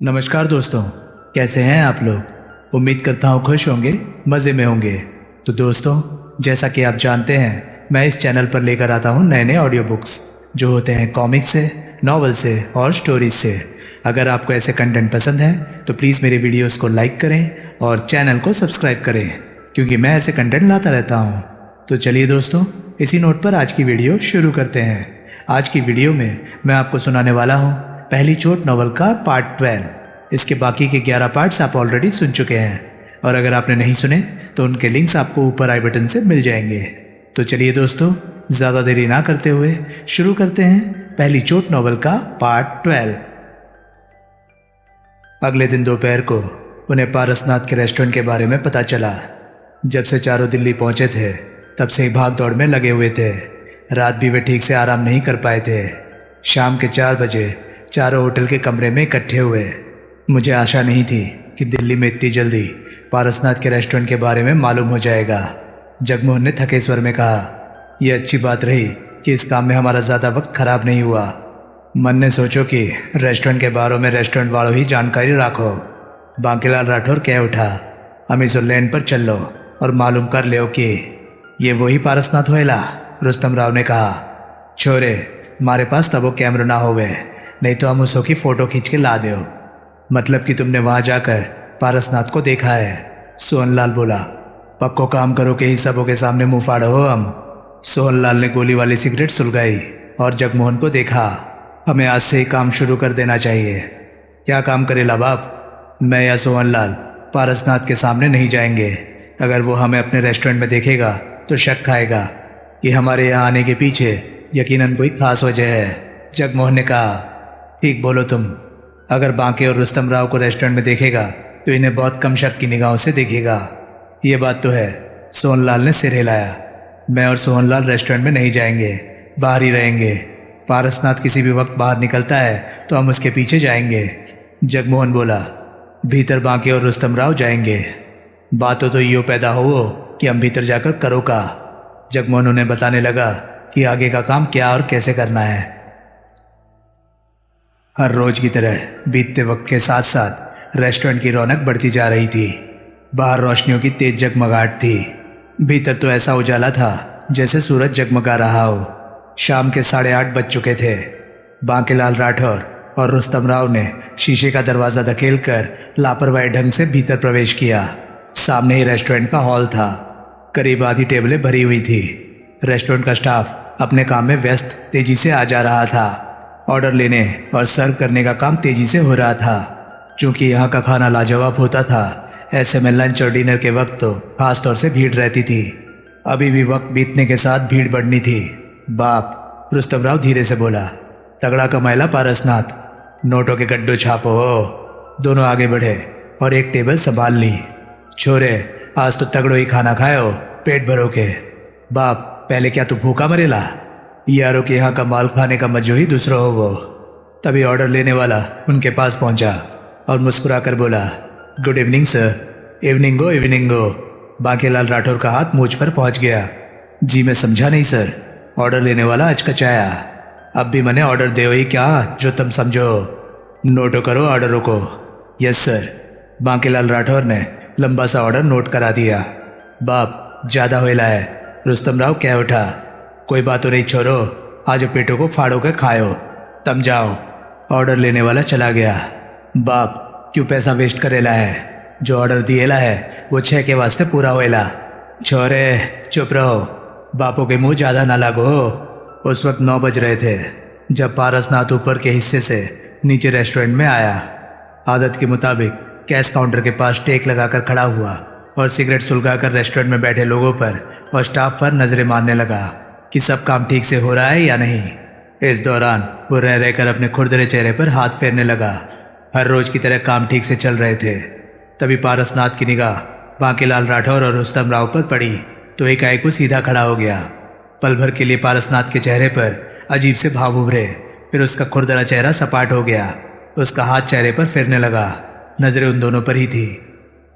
नमस्कार दोस्तों, कैसे हैं आप लोग। उम्मीद करता हूँ खुश होंगे, मज़े में होंगे। तो दोस्तों, जैसा कि आप जानते हैं, मैं इस चैनल पर लेकर आता हूँ नए नए ऑडियो बुक्स जो होते हैं कॉमिक्स से, नॉवल से और स्टोरीज से। अगर आपको ऐसे कंटेंट पसंद है तो प्लीज़ मेरे वीडियोज़ को लाइक करें और चैनल को सब्सक्राइब करें, क्योंकि मैं ऐसे कंटेंट लाता रहता हूँ। तो चलिए दोस्तों, इसी नोट पर आज की वीडियो शुरू करते हैं। आज की वीडियो में मैं आपको सुनाने वाला हूँ पहली चोट नॉवल का पार्ट 12। इसके बाकी के 11 पार्ट्स आप ऑलरेडी सुन चुके हैं, और अगर आपने नहीं सुने तो उनके लिंक्स आपको ऊपर आई बटन से मिल जाएंगे। तो चलिए दोस्तों, ज़्यादा देरी ना करते हुए शुरू करते हैं पहली चोट नॉवल का पार्ट 12। अगले दिन दोपहर को उन्हें पारसनाथ के रेस्टोरेंट के बारे में पता चला। जब से चारों दिल्ली पहुंचे थे तब से भाग दौड़ में लगे हुए थे। रात भी वे ठीक से आराम नहीं कर पाए थे। शाम के 4 बजे चारों होटल के कमरे में इकट्ठे हुए। मुझे आशा नहीं थी कि दिल्ली में इतनी जल्दी पारसनाथ के रेस्टोरेंट के बारे में मालूम हो जाएगा, जगमोहन ने थके स्वर में कहा। यह अच्छी बात रही कि इस काम में हमारा ज़्यादा वक्त खराब नहीं हुआ। मन ने सोचो कि रेस्टोरेंट के बारे में रेस्टोरेंट वालों ही जानकारी रखो। बांकीलाल राठौर कह उठा, अमीसुर लेन पर चल लो और मालूम कर लो कि ये वही पारसनाथ होएला। रुस्तम राव ने कहा, छोरे हमारे पास तब वो कैमरा ना होवे, नहीं तो हम उसो की फ़ोटो खींच के ला दो। मतलब कि तुमने वहाँ जाकर पारसनाथ को देखा है। सोहनलाल बोला, पक्को काम करो कि ही सबों के सामने मुंह फाड़ो हो हम। सोहनलाल ने गोली वाली सिगरेट सुलगाई और जगमोहन को देखा। हमें आज से ही काम शुरू कर देना चाहिए। क्या काम करेला बाप? मैं या सोहनलाल पारसनाथ के सामने नहीं जाएंगे। अगर वो हमें अपने रेस्टोरेंट में देखेगा तो शक खाएगा कि हमारे यहाँ आने के पीछे यकीनन कोई खास वजह है। जगमोहन ने कहा, ठीक बोलो तुम। अगर बांके और रुस्तम राव को रेस्टोरेंट में देखेगा तो इन्हें बहुत कम शक की निगाहों से देखेगा। ये बात तो है। सोहनलाल ने सिर हिलाया। मैं और सोहनलाल रेस्टोरेंट में नहीं जाएंगे, बाहर ही रहेंगे। पारसनाथ किसी भी वक्त बाहर निकलता है तो हम उसके पीछे जाएंगे। जगमोहन बोला, भीतर बांके और रुस्तम राव जाएंगे। बातों तो यो पैदा हो कि हम भीतर जाकर करो का। जगमोहन उन्हें बताने लगा कि आगे का काम क्या और कैसे करना है। हर रोज की तरह बीतते वक्त के साथ साथ रेस्टोरेंट की रौनक बढ़ती जा रही थी। बाहर रोशनियों की तेज जगमगाहट थी। भीतर तो ऐसा उजाला था जैसे सूरज जगमगा रहा हो। शाम के 8:30 बज चुके थे। बांकीलाल राठौर और रुस्तम राव ने शीशे का दरवाज़ा धकेलकर लापरवाही ढंग से भीतर प्रवेश किया। सामने ही रेस्टोरेंट का हॉल था। करीब आधी टेबलें भरी हुई थी। रेस्टोरेंट का स्टाफ अपने काम में व्यस्त तेजी से आ जा रहा था। ऑर्डर लेने और सर्व करने का काम तेजी से हो रहा था। चूंकि यहाँ का खाना लाजवाब होता था, ऐसे में लंच और डिनर के वक्त तो खास तौर से भीड़ रहती थी। अभी भी वक्त बीतने के साथ भीड़ बढ़नी थी। बाप, रुस्तम राव धीरे से बोला, तगड़ा कमाएला पारसनाथ, नोटों के गड्ढो छापो हो। दोनों आगे बढ़े और एक टेबल संभाल ली। छोरे, आज तो तगड़ो ही खाना खाओ, पेट भरो के। बाप, पहले क्या तू भूखा मरेला? यारों के यहाँ का माल खाने का मजो ही दूसरा हो वो। तभी ऑर्डर लेने वाला उनके पास पहुंचा और मुस्कुराकर बोला, गुड इवनिंग सर। इवनिंगो इवनिंगो। बांकीलाल राठौर का हाथ मूंछ पर पहुंच गया। जी मैं समझा नहीं सर। ऑर्डर लेने वाला अचकचाया। अब भी मैंने ऑर्डर दे ही क्या जो तुम समझो। नोटो करो ऑर्डरों को। Yes sir. बांकीलाल राठौर ने लंबा सा ऑर्डर नोट करा दिया। बाप, ज़्यादा होएला है। रुस्तम राव कह उठा, कोई बात तो नहीं छोरो, आज पेटों को फाड़ो के खाओ, तम जाओ। ऑर्डर लेने वाला चला गया। बाप, क्यों पैसा वेस्ट करेला है? जो ऑर्डर दिएला है वो 6 के वास्ते पूरा होएला। छोरे चुप रहो, बापों के मुंह ज़्यादा ना लागो। उस वक्त 9 बज रहे थे जब पारसनाथ ऊपर के हिस्से से नीचे रेस्टोरेंट में आया। आदत के मुताबिक कैश काउंटर के पास टेक लगाकर खड़ा हुआ और सिगरेट सुलगाकर रेस्टोरेंट में बैठे लोगों पर और स्टाफ पर नजरें मारने लगा कि सब काम ठीक से हो रहा है या नहीं। इस दौरान वो रह रहकर अपने खुरदरे चेहरे पर हाथ फेरने लगा। हर रोज की तरह काम ठीक से चल रहे थे। तभी पारसनाथ की निगाह बांकीलाल राठौर और रुस्तम राव पर पड़ी तो एकाएक वो सीधा खड़ा हो गया। पल भर के लिए पारसनाथ के चेहरे पर अजीब से भाव उभरे, फिर उसका खुरदरा चेहरा सपाट हो गया। उसका हाथ चेहरे पर फिरने लगा। नजरें उन दोनों पर ही थी।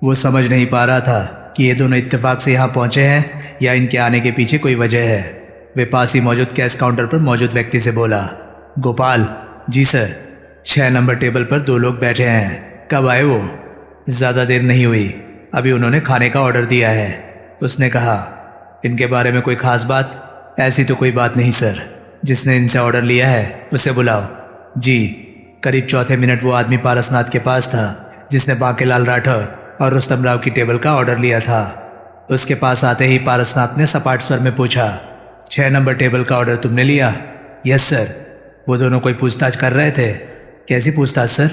वो समझ नहीं पा रहा था कि ये दोनों इत्तेफाक से यहाँ पहुंचे हैं या इनके आने के पीछे कोई वजह है। वे पास ही मौजूद कैश काउंटर पर मौजूद व्यक्ति से बोला, गोपाल। जी सर। 6 नंबर टेबल पर 2 लोग बैठे हैं, कब आए वो? ज़्यादा देर नहीं हुई, अभी उन्होंने खाने का ऑर्डर दिया है। उसने कहा। इनके बारे में कोई खास बात? ऐसी तो कोई बात नहीं सर, जिसने इनसे ऑर्डर लिया है उसे बुलाओ। जी। करीब चौथे मिनट वो आदमी पारसनाथ के पास था जिसने बांकेलाल राठौर और रुस्तम राव की टेबल का ऑर्डर लिया था। उसके पास आते ही पारसनाथ ने सपाट स्वर में पूछा, 6 नंबर टेबल का ऑर्डर तुमने लिया? Yes sir. वो दोनों कोई पूछताछ कर रहे थे? कैसी पूछताछ सर?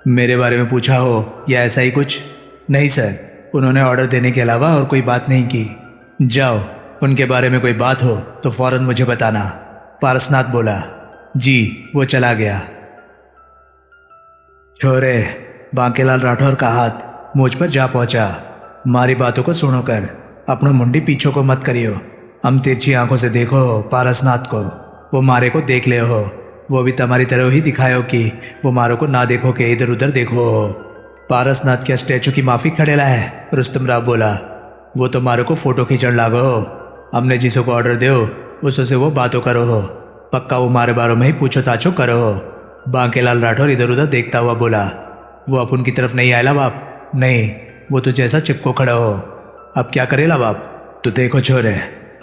मेरे बारे में पूछा हो या ऐसा ही कुछ? नहीं सर, उन्होंने ऑर्डर देने के अलावा और कोई बात नहीं की। जाओ, उनके बारे में कोई बात हो तो फौरन मुझे बताना, पारसनाथ बोला। जी। वो चला गया। छोरे, बांकेलाल राठौर का हाथ मुझ पर जा पहुंचा। मारी बातों को सुनो कर अपना मुंडी पीछों को मत करियो। हम तिरछी आंखों से देखो पारसनाथ को, वो मारे को देख ले हो, वो भी तुम्हारी तरह ही दिखायो कि वो मारो को ना देखो के इधर उधर देखो। पारसनाथ क्या स्टैचू की माफी खड़ेला है? रुस्तम राव बोला। वो तो मारो को फोटो खींचण लागो हो। हमने जिसो को ऑर्डर दो उसो से वो बातों करो हो, पक्का वो मारे बारों में ही पूछो ताछो करो हो। बांकेलाल राठौर इधर उधर देखता हुआ बोला। वो अपन की तरफ नहीं आयला बाप? नहीं, वो तो जैसा चिपको खड़ा हो। अब क्या करेला बाप? तो देखो छोरे,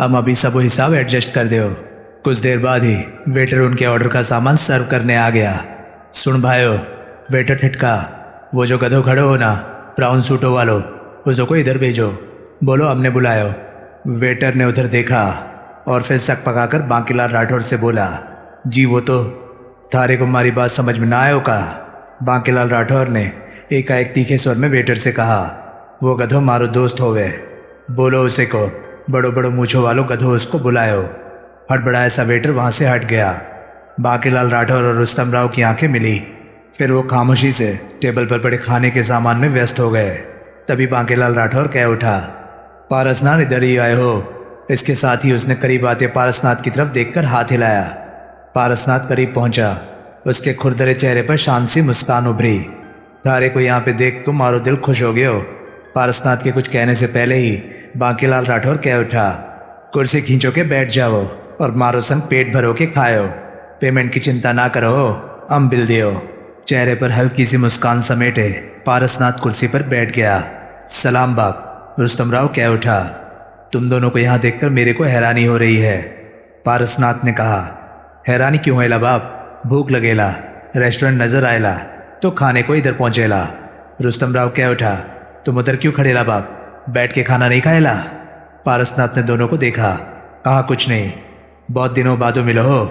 हम अभी सब हिसाब एडजस्ट कर दो। कुछ देर बाद ही वेटर उनके ऑर्डर का सामान सर्व करने आ गया। सुन भाइयों, वेटर ठिटका, वो जो गधो खड़े हो ना ब्राउन सूटो वालो, उसो को इधर भेजो। बोलो हमने बुलायो। वेटर ने उधर देखा और फिर सक पकाकर बांकीलाल राठौर से बोला, जी वो तो। थारे को हमारी बात समझ में ना आयो का? बांकीलाल राठौर ने एकाएक तीखे स्वर में वेटर से कहा। वो गधो मारो दोस्त होवे, बोलो उसे को बड़ो बड़ो मूछो वालो गधो उसको बुलायो। हड़बड़ाया सा वेटर वहां से हट गया। बांकीलाल राठौर और रुस्तम राव की आंखें मिली, फिर वो खामोशी से टेबल पर पड़े खाने के सामान में व्यस्त हो गए। तभी बांकीलाल राठौर कह उठा, पारसनाथ इधर ही आए हो। इसके साथ ही उसने करीब आते पारसनाथ की तरफ देखकर हाथ हिलाया। पारसनाथ करीब पहुंचा, उसके खुरदरे चेहरे पर शांत सी मुस्कान उभरी। थारे को यहाँ पे देख को मारो दिल खुश हो गयो। पारसनाथ के कुछ कहने से पहले ही बांकीलाल राठौर कह उठा, कुर्सी खींचो के बैठ जाओ और मारो संग पेट भरो के खाओ। पेमेंट की चिंता ना करो, हम बिल दियो। चेहरे पर हल्की सी मुस्कान समेटे पारसनाथ कुर्सी पर बैठ गया। सलाम बाप, रुस्तम राव कह उठा। तुम दोनों को यहाँ देखकर मेरे को हैरानी हो रही है। पारसनाथ ने कहा। हैरानी क्यों है बाप? भूख लगेला, रेस्टोरेंट नजर आएला तो खाने को इधर पहुंचेला। रुस्तम राव कह उठा। तुम उधर क्यों खड़ेला बाप? बैठ के खाना नहीं खाएला? पारसनाथ ने दोनों को देखा, कहा कुछ नहीं। बहुत दिनों बादो मिलो हो,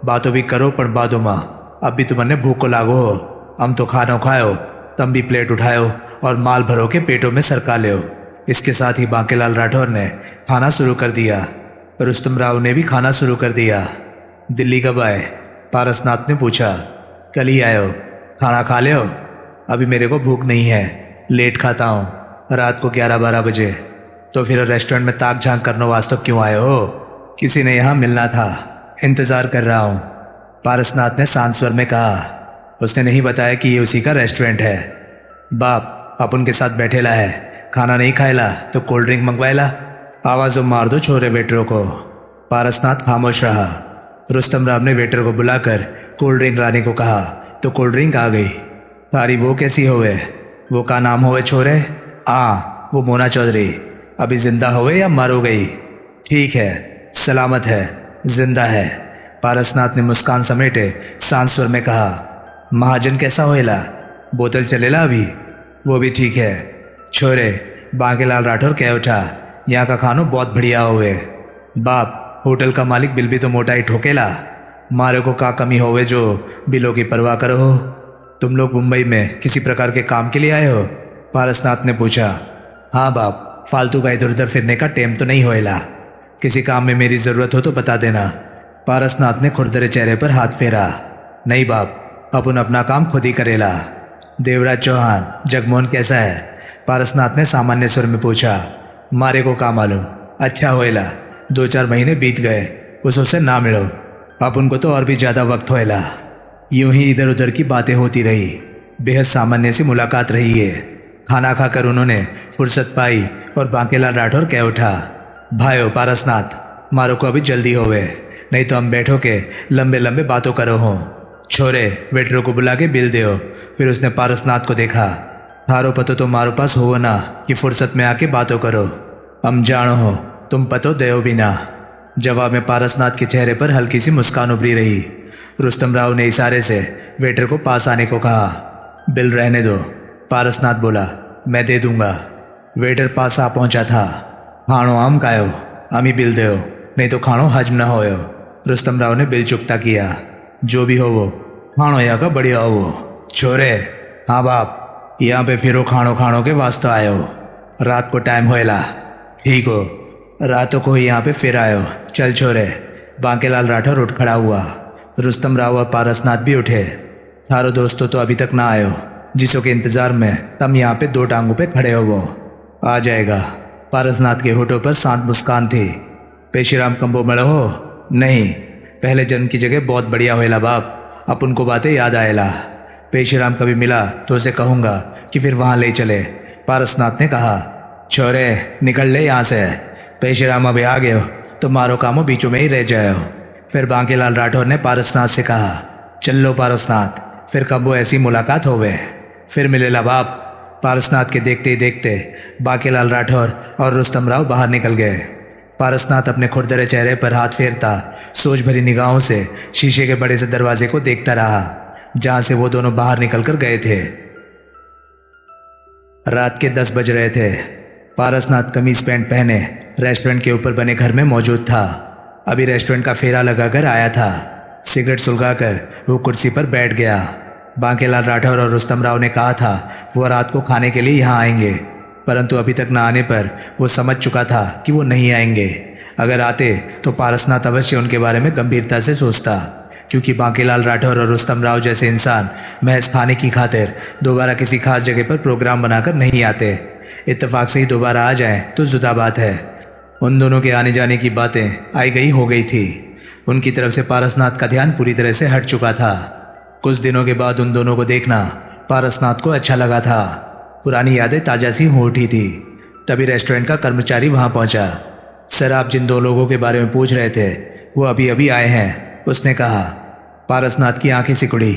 बातों भी करो पर बादो माँ। अब भी तुमने भूख को लागो हो। हम तो खाना खाओ, तुम भी प्लेट उठाओ और माल भरो के पेटों में सरका लो। इसके साथ ही बांकीलाल राठौर ने खाना शुरू कर दिया। रुस्तम राव ने भी खाना शुरू कर दिया। दिल्ली कब आए? पारसनाथ ने पूछा। कल ही आयो। खाना खा ले हो? अभी मेरे को भूख नहीं है, लेट खाता हूँ, रात को 11-12 बजे। तो फिर रेस्टोरेंट में ताक झांक करने वास्तव क्यों आए हो? किसी ने यहाँ मिलना था, इंतजार कर रहा हूँ, पारसनाथ ने शांत स्वर में कहा। उसने नहीं बताया कि ये उसी का रेस्टोरेंट है। बाप, अपन के साथ बैठेला है, खाना नहीं खाएला तो कोल्ड ड्रिंक मंगवाएला। आवाज़ों मार दो छोरे वेटरों को। पारसनाथ खामोश रहा। रुस्तम राव ने वेटर को बुलाकर कोल्ड ड्रिंक लाने को कहा तो कोल्ड ड्रिंक आ गई। थारी वो कैसी होवे? वो का नाम होवे छोरे? वो मोना चौधरी। अभी जिंदा होवे या मर हो गई? ठीक है, सलामत है, जिंदा है। पारसनाथ ने मुस्कान समेटे शांत स्वर में कहा। महाजन कैसा होएला? बोतल चलेला अभी? वो भी ठीक है। छोरे, बांकीलाल राठौर कह उठा। यहाँ का खानो बहुत बढ़िया होवे। बाप, होटल का मालिक बिल भी तो मोटा ही ठोकेला। मारे को का कमी होवे जो बिलों की परवाह करो हो? तुम लोग मुंबई में किसी प्रकार के काम के लिए आए हो? पारसनाथ ने पूछा। हाँ बाप, फालतू का इधर उधर फिरने का टेम तो नहीं होएला। किसी काम में मेरी ज़रूरत हो तो बता देना। पारसनाथ ने खुरदरे चेहरे पर हाथ फेरा। नहीं बाप, अपन अपना काम खुद ही करेला। देवराज चौहान, जगमोहन कैसा है? पारसनाथ ने सामान्य स्वर में पूछा। मारे को का मालूम, अच्छा होएला। 2-4 महीने बीत गए, उससे ना मिलो। अब उनको तो और भी ज़्यादा वक्त होएला। यूं ही इधर उधर की बातें होती रही। बेहद सामान्य सी मुलाकात रही है। खाना खाकर उन्होंने फुर्सत पाई और बांकीलाल राठौर कह उठा। भाइयों पारसनाथ, मारो को अभी जल्दी होवे, नहीं तो हम बैठो के लंबे लंबे बातों करो हो। छोरे, वेटरों को बुला के बिल दो। फिर उसने पारसनाथ को देखा। थारो पतो तो मारो पास हो ना कि फुर्सत में आके बातों करो। हम जानो हो तुम पतो दयो भी ना। जवाब में पारसनाथ के चेहरे पर हल्की सी मुस्कान उभरी रही। रुस्तम राव ने इशारे से वेटर को पास आने को कहा। बिल रहने दो, पारसनाथ बोला। मैं दे दूंगा। वेटर पास आ पहुंचा था। खानो आम कायो, हम ही बिल दो, नहीं तो खानो हजम न होयो। रुस्तम राव ने बिल चुकता किया। जो भी हो वो खानो यहाँ का बढ़िया हो वो। छोरे, हाँ बाप, यहाँ पे फिरो खानो के वास्ते आयो। रात को टाइम होएला। ठीक हो, रातों को ही यहाँ पे फिर आयो। चल छोरे। बांकेलाल राठौर उठ खड़ा हुआ। रुस्तम राव और पारसनाथ भी उठे। थारो दोस्तों तो अभी तक ना आयो, जिसों के इंतजार में तम यहाँ पे 2 टांगों पे खड़े हो। वो आ जाएगा। पारसनाथ के होठों पर शांत मुस्कान थी। पेशीराम कंबो मड़ो हो? नहीं, पहले जन्म की जगह बहुत बढ़िया होएला बाप। अब उनको बातें याद आएला। पेशीराम कभी मिला तो उसे कहूँगा कि फिर वहाँ ले चले। पारसनाथ ने कहा। छोरे, निकल ले यहाँ से। पेशीराम अभी आ गए हो तो मारो कामो बीचों में ही रह जाओ। फिर बांकेलाल राठौर ने पारसनाथ से कहा। चल लो पारसनाथ, फिर कब वो ऐसी मुलाकात होवे, फिर मिलेला बाप। पारसनाथ के देखते ही देखते बांकेलाल राठौर और रुस्तम राव बाहर निकल गए। पारसनाथ अपने खुरदरे चेहरे पर हाथ फेरता सोच भरी निगाहों से शीशे के बड़े से दरवाजे को देखता रहा, जहां से वो दोनों बाहर निकलकर गए थे। रात के 10 बज रहे थे। पारसनाथ कमीज पैंट पहने रेस्टोरेंट के ऊपर बने घर में मौजूद था। अभी रेस्टोरेंट का फेरा लगाकर आया था। सिगरेट सुलगाकर वो कुर्सी पर बैठ गया। बांकेलाल राठौर और रुस्तम राव ने कहा था वो रात को खाने के लिए यहाँ आएंगे, परंतु अभी तक न आने पर वो समझ चुका था कि वो नहीं आएंगे। अगर आते तो पारसनाथ अवश्य उनके बारे में गंभीरता से सोचता, क्योंकि बांकेलाल राठौर और रुस्तम राव जैसे इंसान महज खाने की खातिर दोबारा किसी खास जगह पर प्रोग्राम बनाकर नहीं आते। इत्तेफाक से ही दोबारा आ जाएं तो जुदा बात है। उन दोनों के आने जाने की बातें आई गई हो गई थी। उनकी तरफ से पारसनाथ का ध्यान पूरी तरह से हट चुका था। कुछ दिनों के बाद उन दोनों को देखना पारसनाथ को अच्छा लगा था। पुरानी यादें ताजा सी हो उठी थी। तभी रेस्टोरेंट का कर्मचारी वहां पहुंचा। सर, आप जिन 2 लोगों के बारे में पूछ रहे थे वो अभी अभी आए हैं, उसने कहा। पारसनाथ की आंखें सिकुड़ी।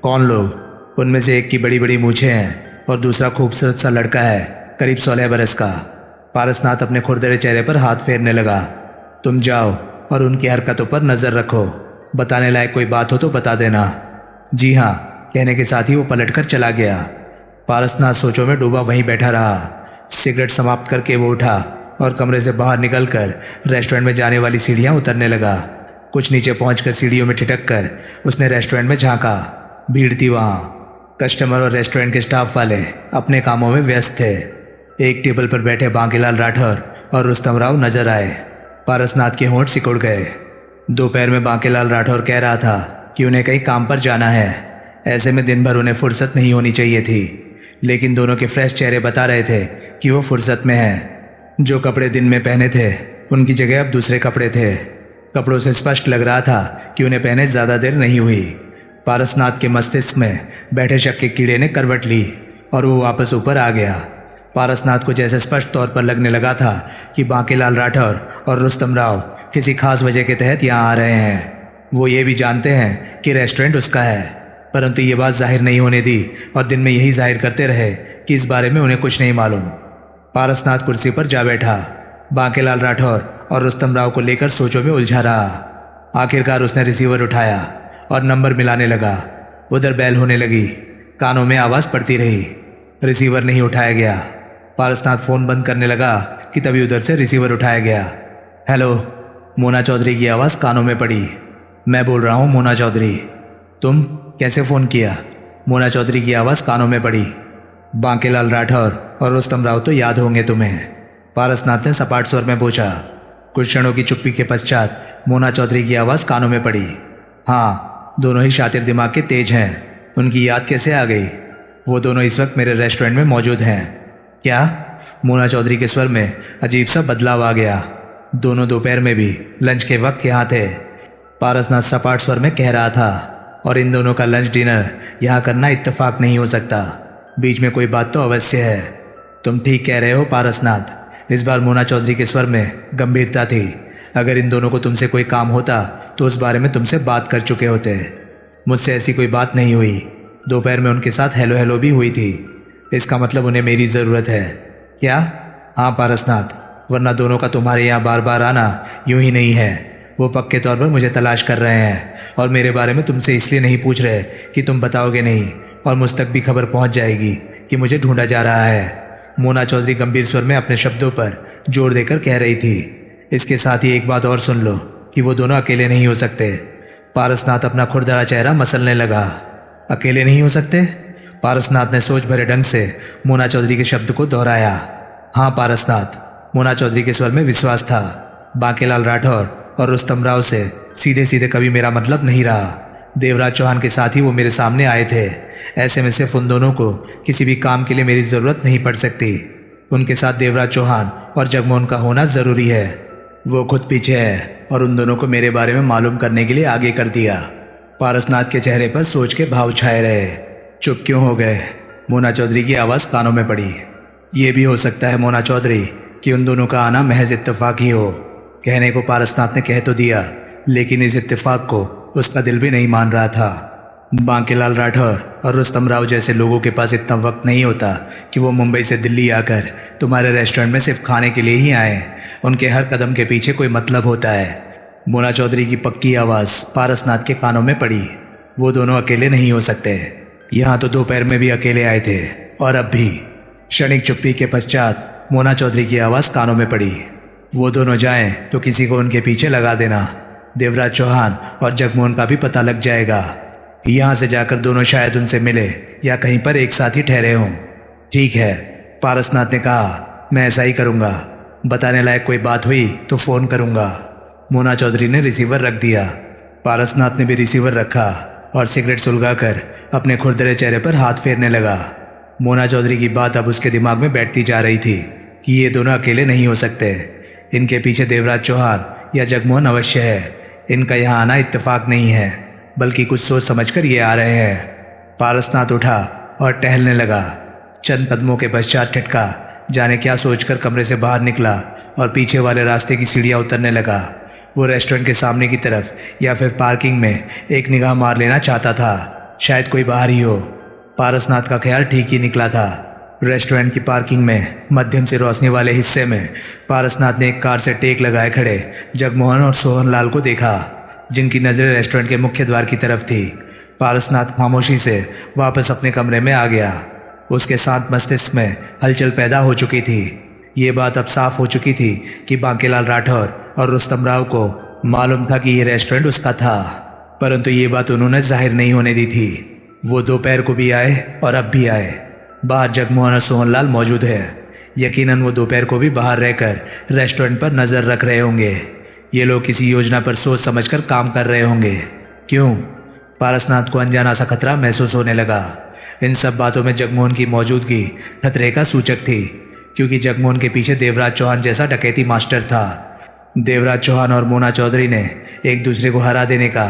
कौन लोग? उनमें से एक की बड़ी बड़ी मूछें हैं और दूसरा खूबसूरत सा लड़का है, करीब 16 बरस का। पारसनाथ अपने खुरदरे चेहरे पर हाथ फेरने लगा। तुम जाओ और उनकी हरकतों पर नजर रखो। बताने लायक कोई बात हो तो बता देना। जी हाँ, कहने के साथ ही वो पलटकर चला गया। पारसनाथ सोचों में डूबा वहीं बैठा रहा। सिगरेट समाप्त करके वो उठा और कमरे से बाहर निकलकर रेस्टोरेंट में जाने वाली सीढ़ियां उतरने लगा। कुछ नीचे पहुंचकर सीढ़ियों में ठिठक कर उसने रेस्टोरेंट में झांका। भीड़ थी वहाँ। कस्टमर और रेस्टोरेंट के स्टाफ वाले अपने कामों में व्यस्त थे। एक टेबल पर बैठे बांकेलाल राठौर और रुस्तम राव नजर आए। पारसनाथ के होंठ सिकुड़ गए। दोपहर में बांकेलाल राठौर कह रहा था कि उन्हें कहीं काम पर जाना है। ऐसे में दिन भर उन्हें फुर्सत नहीं होनी चाहिए थी, लेकिन दोनों के फ्रेश चेहरे बता रहे थे कि वो फुर्सत में हैं। जो कपड़े दिन में पहने थे उनकी जगह अब दूसरे कपड़े थे। कपड़ों से स्पष्ट लग रहा था कि उन्हें पहने ज़्यादा देर नहीं हुई। पारसनाथ के मस्तिष्क में बैठे शक के कीड़े ने करवट ली और वो वापस ऊपर आ गया। पारसनाथ को जैसे स्पष्ट तौर पर लगने लगा था कि बांकेलाल राठौर और रुस्तम राव किसी खास वजह के तहत यहाँ आ रहे हैं। वो ये भी जानते हैं कि रेस्टोरेंट उसका है, परंतु ये बात जाहिर नहीं होने दी और दिन में यही जाहिर करते रहे कि इस बारे में उन्हें कुछ नहीं मालूम। पारसनाथ कुर्सी पर जा बैठा। बांकेलाल राठौर और रुस्तम राव को लेकर सोचों में उलझा रहा। आखिरकार उसने रिसीवर उठाया और नंबर मिलाने लगा। उधर बैल होने लगी। कानों में आवाज़ पड़ती रही। रिसीवर नहीं उठाया गया। पारसनाथ फ़ोन बंद करने लगा कि तभी उधर से रिसीवर उठाया गया। हेलो, मोना चौधरी की आवाज़ कानों में पड़ी। मैं बोल रहा हूँ मोना चौधरी। तुम कैसे फ़ोन किया? मोना चौधरी की आवाज़ कानों में पड़ी। बांकेलाल राठौर और रुस्तम राव तो याद होंगे तुम्हें, पारसनाथ ने सपाट स्वर में पूछा। कुछ क्षणों की चुप्पी के पश्चात मोना चौधरी की आवाज़ कानों में पड़ी। हाँ, दोनों ही शातिर दिमाग के तेज हैं। उनकी याद कैसे आ गई? वो दोनों इस वक्त मेरे रेस्टोरेंट में मौजूद हैं। क्या? मोना चौधरी के स्वर में अजीब सा बदलाव आ गया। दोनों दोपहर में भी लंच के वक्त यहाँ थे, पारसनाथ सपाट स्वर में कह रहा था। और इन दोनों का लंच डिनर यहाँ करना इत्तेफाक नहीं हो सकता। बीच में कोई बात तो अवश्य है। तुम ठीक कह रहे हो पारसनाथ। इस बार मोना चौधरी के स्वर में गंभीरता थी। अगर इन दोनों को तुमसे कोई काम होता तो उस बारे में तुमसे बात कर चुके होते। मुझसे ऐसी कोई बात नहीं हुई। दोपहर में उनके साथ हेलो हेलो भी हुई थी। इसका मतलब उन्हें मेरी ज़रूरत है क्या? हाँ पारसनाथ, वरना दोनों का तुम्हारे यहाँ बार बार आना यूं ही नहीं है। वो पक्के तौर पर मुझे तलाश कर रहे हैं और मेरे बारे में तुमसे इसलिए नहीं पूछ रहे कि तुम बताओगे नहीं, और मुझ तक भी खबर पहुँच जाएगी कि मुझे ढूंढा जा रहा है। मोना चौधरी गंभीर स्वर में अपने शब्दों पर जोर देकर कह रही थी। इसके साथ ही एक बात और सुन लो कि वो दोनों अकेले नहीं हो सकते। पारसनाथ अपना खुरदरा चेहरा मसलने लगा। अकेले नहीं हो सकते? पारसनाथ ने सोच भरे ढंग से मोना चौधरी के शब्द को दोहराया। हाँ पारसनाथ, मोना चौधरी के स्वर में विश्वास था। बांकेलाल राठौर और रुस्तम राव से सीधे सीधे कभी मेरा मतलब नहीं रहा। देवराज चौहान के साथ ही वो मेरे सामने आए थे। ऐसे में सिर्फ उन दोनों को किसी भी काम के लिए मेरी ज़रूरत नहीं पड़ सकती। उनके साथ देवराज चौहान और जगमोहन का होना ज़रूरी है। वो खुद पीछे है और उन दोनों को मेरे बारे में मालूम करने के लिए आगे कर दिया। पारसनाथ के चेहरे पर सोच के भाव छाए रहे। चुप क्यों हो गए? मोना चौधरी की आवाज़ कानों में पड़ी। ये भी हो सकता है मोना चौधरी कि उन दोनों का आना महज इत्तेफाक ही हो। कहने को पारसनाथ ने कह तो दिया, लेकिन इस इत्तेफाक को उसका दिल भी नहीं मान रहा था। बांकेलाल राठौर और रुस्तम राव जैसे लोगों के पास इतना वक्त नहीं होता कि वो मुंबई से दिल्ली आकर तुम्हारे रेस्टोरेंट में सिर्फ खाने के लिए ही आए। उनके हर कदम के पीछे कोई मतलब होता है। मोना चौधरी की पक्की आवाज़ पारसनाथ के कानों में पड़ी। वो दोनों अकेले नहीं हो सकते। यहाँ तो दोपहर में भी अकेले आए थे और अब भी। क्षणिक चुप्पी के पश्चात मोना चौधरी की आवाज़ कानों में पड़ी। वो दोनों जाएं तो किसी को उनके पीछे लगा देना। देवराज चौहान और जगमोहन का भी पता लग जाएगा। यहाँ से जाकर दोनों शायद उनसे मिले या कहीं पर एक साथ ही ठहरे हों। ठीक है, पारसनाथ ने कहा, मैं ऐसा ही करूँगा। बताने लायक कोई बात हुई तो फ़ोन करूँगा। मोना चौधरी ने रिसीवर रख दिया। पारसनाथ ने भी रिसीवर रखा और सिगरेट सुलगाकर अपने खुरदरे चेहरे पर हाथ फेरने लगा। मोना चौधरी की बात अब उसके दिमाग में बैठती जा रही थी कि ये दोनों अकेले नहीं हो सकते। इनके पीछे देवराज चौहान या जगमोहन अवश्य है। इनका यहाँ आना इत्तेफाक नहीं है, बल्कि कुछ सोच समझकर ये आ रहे हैं। पारसनाथ उठा और टहलने लगा। चंद कदमों के पश्चात ठिठका जाने क्या सोचकर कमरे से बाहर निकला और पीछे वाले रास्ते की सीढ़ियाँ उतरने लगा। वो रेस्टोरेंट के सामने की तरफ या फिर पार्किंग में एक निगाह मार लेना चाहता था, शायद कोई बाहर ही हो। पारसनाथ का ख्याल ठीक ही निकला था। रेस्टोरेंट की पार्किंग में मध्यम से रोशनी वाले हिस्से में पारसनाथ ने एक कार से टेक लगाए खड़े जगमोहन और सोहनलाल को देखा, जिनकी नज़रें रेस्टोरेंट के मुख्य द्वार की तरफ थी। पारसनाथ खामोशी से वापस अपने कमरे में आ गया। उसके साथ मस्तिष्क में हलचल पैदा हो चुकी थी। ये बात अब साफ हो चुकी थी कि बांकेलाल राठौर और रुस्तम राव को मालूम था कि ये रेस्टोरेंट उसका था, परंतु ये बात उन्होंने जाहिर नहीं होने दी थी। वो दोपहर को भी आए और अब भी आए। बाहर जगमोहन और सोहनलाल मौजूद है। यकीनन वो दोपहर को भी बाहर रहकर रेस्टोरेंट पर नज़र रख रहे होंगे। ये लोग किसी योजना पर सोच समझकर काम कर रहे होंगे। क्यों? पारसनाथ को अनजाना सा खतरा महसूस होने लगा। इन सब बातों में जगमोहन की मौजूदगी खतरे का सूचक थी, क्योंकि जगमोहन के पीछे देवराज चौहान जैसा डकैती मास्टर था। देवराज चौहान और मोना चौधरी ने एक दूसरे को हरा देने का,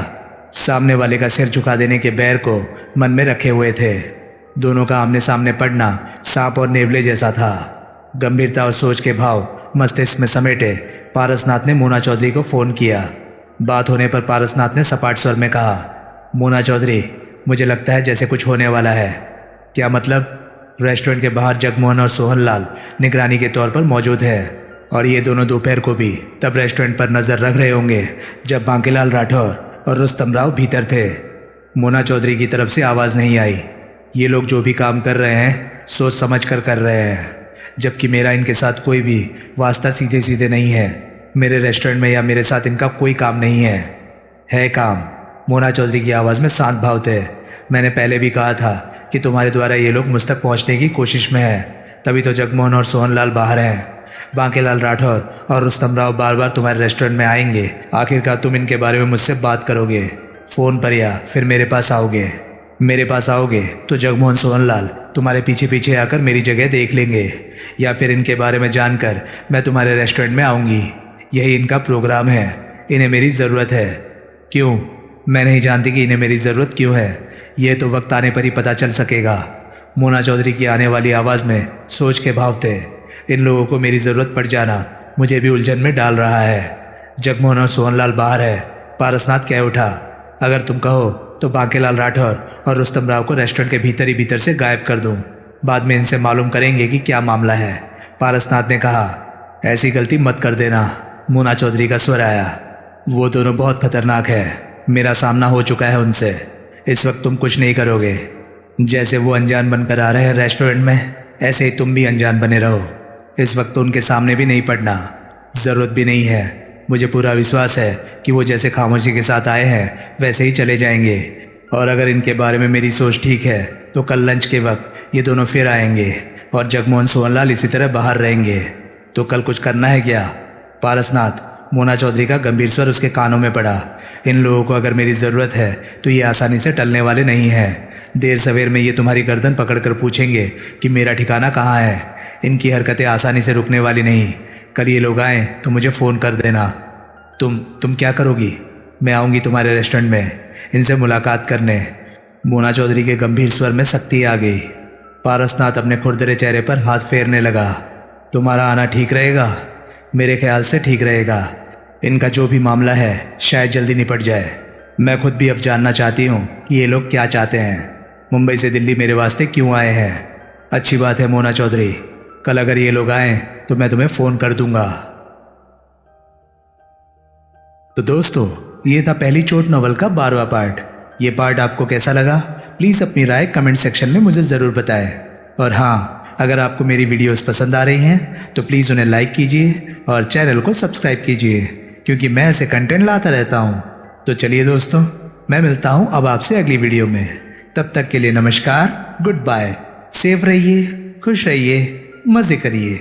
सामने वाले का सिर झुका देने के बैर को मन में रखे हुए थे। दोनों का आमने सामने पड़ना सांप और नेवले जैसा था। गंभीरता और सोच के भाव मस्तिष्क में समेटे पारसनाथ ने मोना चौधरी को फ़ोन किया। बात होने पर पारसनाथ ने सपाट स्वर में कहा, मोना चौधरी, मुझे लगता है जैसे कुछ होने वाला है। क्या मतलब? रेस्टोरेंट के बाहर जगमोहन और सोहनलाल निगरानी के तौर पर मौजूद है और ये दोनों दोपहर को भी तब रेस्टोरेंट पर नज़र रख रहे होंगे जब बांकेलाल राठौर और रुस्तम राव भीतर थे। मोना चौधरी की तरफ से आवाज़ नहीं आई। ये लोग जो भी काम कर रहे हैं सोच समझ कर रहे हैं, जबकि मेरा इनके साथ कोई भी वास्ता सीधे सीधे नहीं है। मेरे रेस्टोरेंट में या मेरे साथ इनका कोई काम नहीं है। है काम? मोना चौधरी की आवाज़ में शांत भाव थे। मैंने पहले भी कहा था कि तुम्हारे द्वारा ये लोग मुझ तक पहुँचने की कोशिश में है, तभी तो जगमोहन और सोहनलाल बाहर हैं। बांकेलाल राठौर और रुस्तम राव बार बार तुम्हारे रेस्टोरेंट में आएंगे। आखिरकार तुम इनके बारे में मुझसे बात करोगे, फ़ोन पर या फिर मेरे पास आओगे। मेरे पास आओगे तो जगमोहन सोहनलाल तुम्हारे पीछे पीछे आकर मेरी जगह देख लेंगे, या फिर इनके बारे में जानकर मैं तुम्हारे रेस्टोरेंट में आऊँगी। यही इनका प्रोग्राम है। इन्हें मेरी ज़रूरत है। क्यों? मैं नहीं जानती कि इन्हें मेरी ज़रूरत क्यों है। ये तो वक्त आने पर ही पता चल सकेगा। मोना चौधरी की आने वाली आवाज़ में सोच के भाव थे। इन लोगों को मेरी ज़रूरत पड़ जाना मुझे भी उलझन में डाल रहा है। जगमोहन और सोहनलाल बाहर है। पारसनाथ कह उठा, अगर तुम कहो तो बांकेलाल राठौर और रुस्तम राव को रेस्टोरेंट के भीतर ही भीतर से गायब कर दूं। बाद में इनसे मालूम करेंगे कि क्या मामला है। पारसनाथ ने कहा। ऐसी गलती मत कर देना, मोना चौधरी का स्वर आया। वो दोनों बहुत खतरनाक है, मेरा सामना हो चुका है उनसे। इस वक्त तुम कुछ नहीं करोगे। जैसे वो अनजान बनकर आ रहे हैं रेस्टोरेंट में, ऐसे ही तुम भी अनजान बने रहो। इस वक्त तो उनके सामने भी नहीं पड़ना, ज़रूरत भी नहीं है। मुझे पूरा विश्वास है कि वो जैसे खामोशी के साथ आए हैं वैसे ही चले जाएंगे। और अगर इनके बारे में मेरी सोच ठीक है तो कल लंच के वक्त ये दोनों फिर आएंगे और जगमोहन सोहनलाल इसी तरह बाहर रहेंगे। तो कल कुछ करना है क्या? पारसनाथ, मोना चौधरी का गंभीर स्वर उसके कानों में पड़ा। इन लोगों को अगर मेरी ज़रूरत है तो ये आसानी से टलने वाले नहीं हैं। देर सवेर में ये तुम्हारी गर्दन पकड़कर पूछेंगे कि मेरा ठिकाना कहाँ है। इनकी हरकतें आसानी से रुकने वाली नहीं। कल ये लोग आएँ तो मुझे फ़ोन कर देना। तुम क्या करोगी? मैं आऊँगी तुम्हारे रेस्टोरेंट में इनसे मुलाकात करने। मोना चौधरी के गंभीर स्वर में सख्ती आ गई। पारसनाथ अपने खुरदरे चेहरे पर हाथ फेरने लगा। तुम्हारा आना ठीक रहेगा? मेरे ख्याल से ठीक रहेगा। इनका जो भी मामला है शायद जल्दी निपट जाए। मैं खुद भी अब जानना चाहती हूँ कि ये लोग क्या चाहते हैं, मुंबई से दिल्ली मेरे वास्ते क्यों आए हैं। अच्छी बात है मोना चौधरी, कल अगर ये लोग आएँ तो मैं तुम्हें फ़ोन कर दूंगा। तो दोस्तों, ये था पहली चोट नॉवल का 12वां पार्ट। ये पार्ट आपको कैसा लगा प्लीज़ अपनी राय कमेंट सेक्शन में मुझे ज़रूर बताएं। और हाँ, अगर आपको मेरी वीडियोस पसंद आ रही हैं तो प्लीज़ उन्हें लाइक कीजिए और चैनल को सब्सक्राइब कीजिए, क्योंकि मैं ऐसे कंटेंट लाता रहता हूँ। तो चलिए दोस्तों, मैं मिलता हूँ अब आपसे अगली वीडियो में। तब तक के लिए नमस्कार, गुड बाय। सेफ रहिए, खुश रहिए, मज़े करिए।